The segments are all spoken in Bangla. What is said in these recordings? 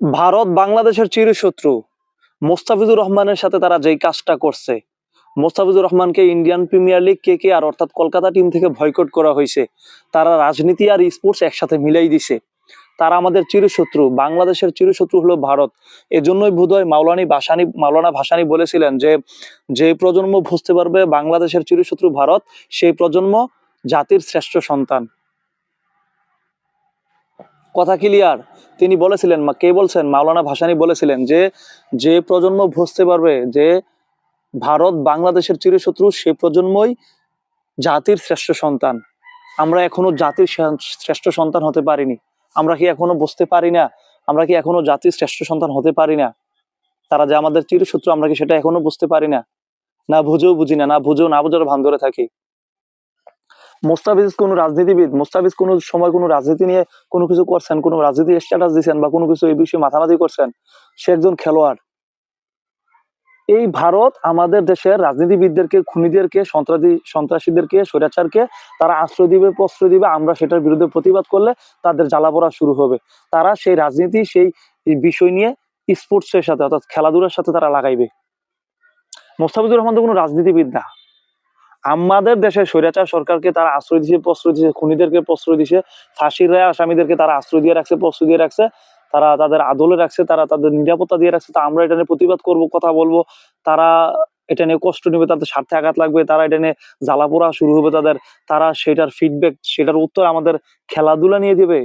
ভারত বাংলাদেশের চিরশত্রু। মোস্তাফিজুর রহমানের সাথে তারা যেই কাজটা করছে, মোস্তাফিজুর রহমানকে ইন্ডিয়ান প্রিমিয়ার লিগ কেকেআর অর্থাৎ কলকাতা টিম থেকে বয়কট করা হয়েছে। তারা রাজনীতি আর স্পোর্টস একসাথে মিলাই দিছে। তারা আমাদের চিরশত্রু, বাংলাদেশের চিরশত্রু হলো ভারত। এজন্যই বোধহয় মাওলানা ভাসানী বলেছিলেন যে, যে প্রজন্ম বুঝতে পারবে বাংলাদেশের চিরশত্রু ভারত, সেই প্রজন্ম জাতির শ্রেষ্ঠ সন্তান। কথা ক্লিয়ার। তিনি বলেছিলেন, কে বলছেন? মাওলানা ভাসানী বলেছিলেন যে, যে প্রজন্ম বুঝতে পারবে যে ভারত বাংলাদেশের চিরশত্রু, সে প্রজন্মই জাতির শ্রেষ্ঠ সন্তান। আমরা এখনো জাতির শ্রেষ্ঠ সন্তান হতে পারিনি। আমরা কি এখনো বুঝতে পারি না? আমরা কি এখনো জাতির শ্রেষ্ঠ সন্তান হতে পারি না? তারা যে আমাদের চিরশত্রু, আমরা কি সেটা এখনো বুঝতে পারি না? না বুঝেও বুঝি না, না বুঝেও না বুঝার ভান ধরে থাকি। মোস্তাফিজ কোন রাজনীতিবিদ? মোস্তাফিজ কোন সময় কোন রাজনীতি নিয়ে কোনো কিছু করছেন, কোন রাজনীতি স্ট্যাটাস দিচ্ছেন বা কোনো কিছু এই বিষয়ে মাথামাতি করছেন? সে একজন খেলোয়াড়। এই ভারত আমাদের দেশের রাজনীতিবিদদেরকে, খুনিদেরকে, সন্ত্রাসীদেরকে, স্বৈরাচারকে তারা আশ্রয় দিবে, প্রশ্রয় দিবে। আমরা সেটার বিরুদ্ধে প্রতিবাদ করলে তাদের জ্বালাপোড়া শুরু হবে। তারা সেই রাজনীতি, সেই বিষয় নিয়ে স্পোর্টসের সাথে অর্থাৎ খেলাধুলার সাথে তারা লাগাইবে। মোস্তাফিজুর রহমান তো কোনো রাজনীতিবিদ না। আমাদের দেশের স্বৈরাচার সরকারকে তারা আশ্রয় দিছে, প্রশ্রয় দিছে, খুনিদেরকে প্রশ্রয় দিছে, ফাঁসির রায় আসামিদেরকে তারা আশ্রয় দিয়ে রাখছে, প্রশ্রয় দিয়ে রাখছে, তারা তাদের আদলে রাখছে, তারা তাদের নিরাপত্তা দিয়ে রাখছে। তা আমরা এটা নিয়ে প্রতিবাদ করব, কথা বলবো। তারা এটা নিয়ে কষ্ট নেবে, তাদের স্বার্থে আঘাত লাগবে, তারা এটা নিয়ে জ্বালাপোড়া শুরু হবে তাদের। তারা সেটার ফিডব্যাক, সেটার উত্তর আমাদের খেলাধুলা নিয়ে দেবে।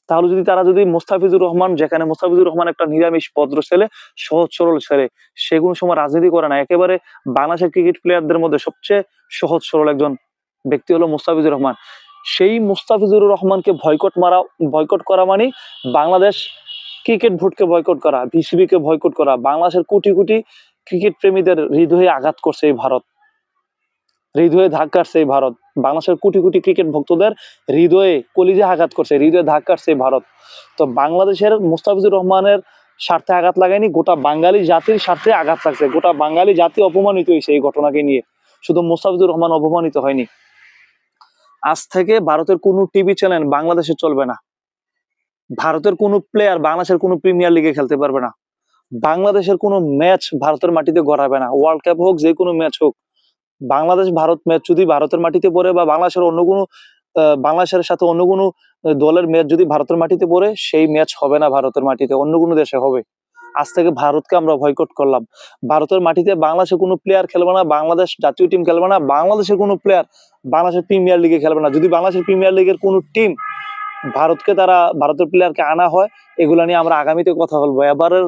তাহলে যদি তারা যদি মোস্তাফিজুর রহমান, যেখানে মোস্তাফিজুর রহমান একটা নিরামিষ ভদ্র ছেলে, সহজ সরল ছেলে, সে কোনো সময় রাজনীতি করে না। একেবারে বাংলাদেশের ক্রিকেট প্লেয়ারদের মধ্যে সবচেয়ে সহজ সরল একজন ব্যক্তি হলো মোস্তাফিজুর রহমান। সেই মোস্তাফিজুর রহমানকে বয়কট করা মানে বাংলাদেশ ক্রিকেট বোর্ডকে বয়কট করা, বিসিবি কে বয়কট করা। বাংলাদেশের কোটি কোটি ক্রিকেট প্রেমীদের হৃদয়ে আঘাত করছে এই ভারত, হৃদয়ে ধাক কাটছে এই ভারত। বাংলাদেশের কোটি কোটি ক্রিকেট ভক্তদের হৃদয়ে, কলিজে আঘাত করছে, হৃদয়ে ধাক কাটছে এই ভারত। তো বাংলাদেশের মুস্তাফিজুর রহমানের স্বার্থে আঘাত লাগায়নি, গোটা বাঙালি জাতির স্বার্থে আঘাত লাগছে। গোটা বাঙালি জাতি অপমানিত হয়েছে এই ঘটনাকে নিয়ে। শুধু মুস্তাফিজুর রহমান অপমানিত হয়নি। আজ থেকে ভারতের কোনো টিভি চ্যানেল বাংলাদেশে চলবে না। ভারতের কোনো প্লেয়ার বাংলাদেশের কোনো প্রিমিয়ার লিগে খেলতে পারবে না। বাংলাদেশের কোনো ম্যাচ ভারতের মাটিতে গড়াবে না। ওয়ার্ল্ড কাপ হোক, যে কোনো ম্যাচ হোক, বাংলাদেশ ভারত ম্যাচ যদি ভারতের মাটিতে পড়ে বা বাংলাদেশের সাথে অন্য কোনো দলের ম্যাচ যদি ভারতের মাটিতে পড়ে, সেই ম্যাচ হবে না ভারতের মাটিতে, অন্য কোনো দেশে হবে। আজ থেকে ভারতকে আমরা বয়কট করলাম। ভারতের মাটিতে বাংলাদেশের কোনো প্লেয়ার খেলবে না, বাংলাদেশ জাতীয় টিম খেলবে না, বাংলাদেশের কোনো প্লেয়ার বাংলাদেশের প্রিমিয়ার লিগে খেলবে না। যদি বাংলাদেশের প্রিমিয়ার লিগের কোনো টিম ভারতের প্লেয়ারকে আনা হয়, এগুলা নিয়ে আমরা আগামীতে কথা বলবো। এবারের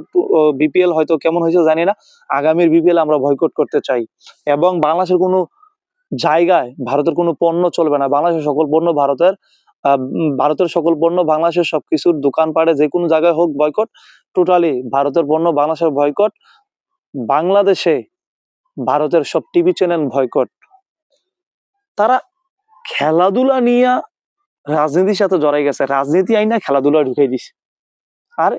বিপিএল হয়তো কেমন হয়েছে জানি না, আগামীর বিপিএল আমরা বয়কট করতে চাই। এবং বাংলাদেশের কোনো জায়গায় ভারতের কোনো পণ্য চলবে না। বাংলাদেশের সকল পণ্য ভারতের সকল পণ্য, বাংলাদেশের সবকিছুর দোকানপাটে যে কোনো জায়গায় হোক বয়কট। টোটালি ভারতের পণ্য বাংলাদেশের বয়কট। বাংলাদেশে ভারতের সব টিভি চ্যানেল বয়কট। তারা খেলাধুলা নিয়ে রাজনীতির সাথে জড়াই গেছে, রাজনীতি আইনা খেলাধুলা ঢুকাই দিছে। আর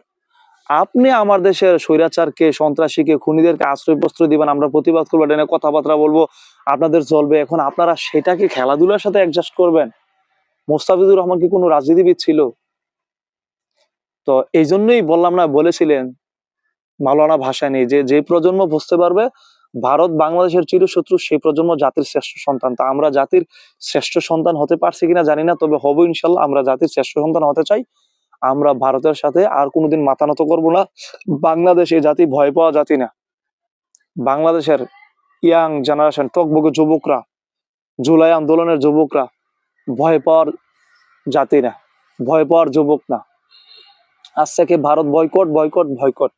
আপনি আমার দেশের স্বৈরাচারকে, সন্ত্রাসীকে, খুনিদেরকে আশ্রয় প্রশ্রয় দিবেন, আমরা প্রতিবাদ করবো, এটা নিয়ে কথাবার্তা বলবো, আপনাদের চলবে। এখন আপনারা সেটাকে খেলাধুলার সাথে অ্যাডজাস্ট করবেন? মোস্তাফিজুর রহমান কি কোনো রাজনীতিবিদ ছিল? তো এই জন্যই বললাম না, বলেছিলেন মাওলানা ভাসানী যে, যে প্রজন্ম বুঝতে পারবে ভারত বাংলাদেশের চিরশত্রু, সেই প্রজন্ম জাতির শ্রেষ্ঠ সন্তান। তা আমরা জাতির শ্রেষ্ঠ সন্তান হতে পারছি কিনা জানি না, তবে হবো ইনশাল্লাহ। আমরা জাতির শ্রেষ্ঠ সন্তান হতে চাই। আমরা ভারতের সাথে আর কোনোদিন মাথা নত করবো না। বাংলাদেশ এই জাতি ভয় পাওয়া জাতি না। বাংলাদেশের ইয়াং জেনারেশন, টকবগে যুবকরা, জুলাই আন্দোলনের যুবকরা ভয় পাওয়ার জাতি না, ভয় পাওয়ার যুবক না। আজ থেকে ভারত বয়কট, বয়কট, বয়কট।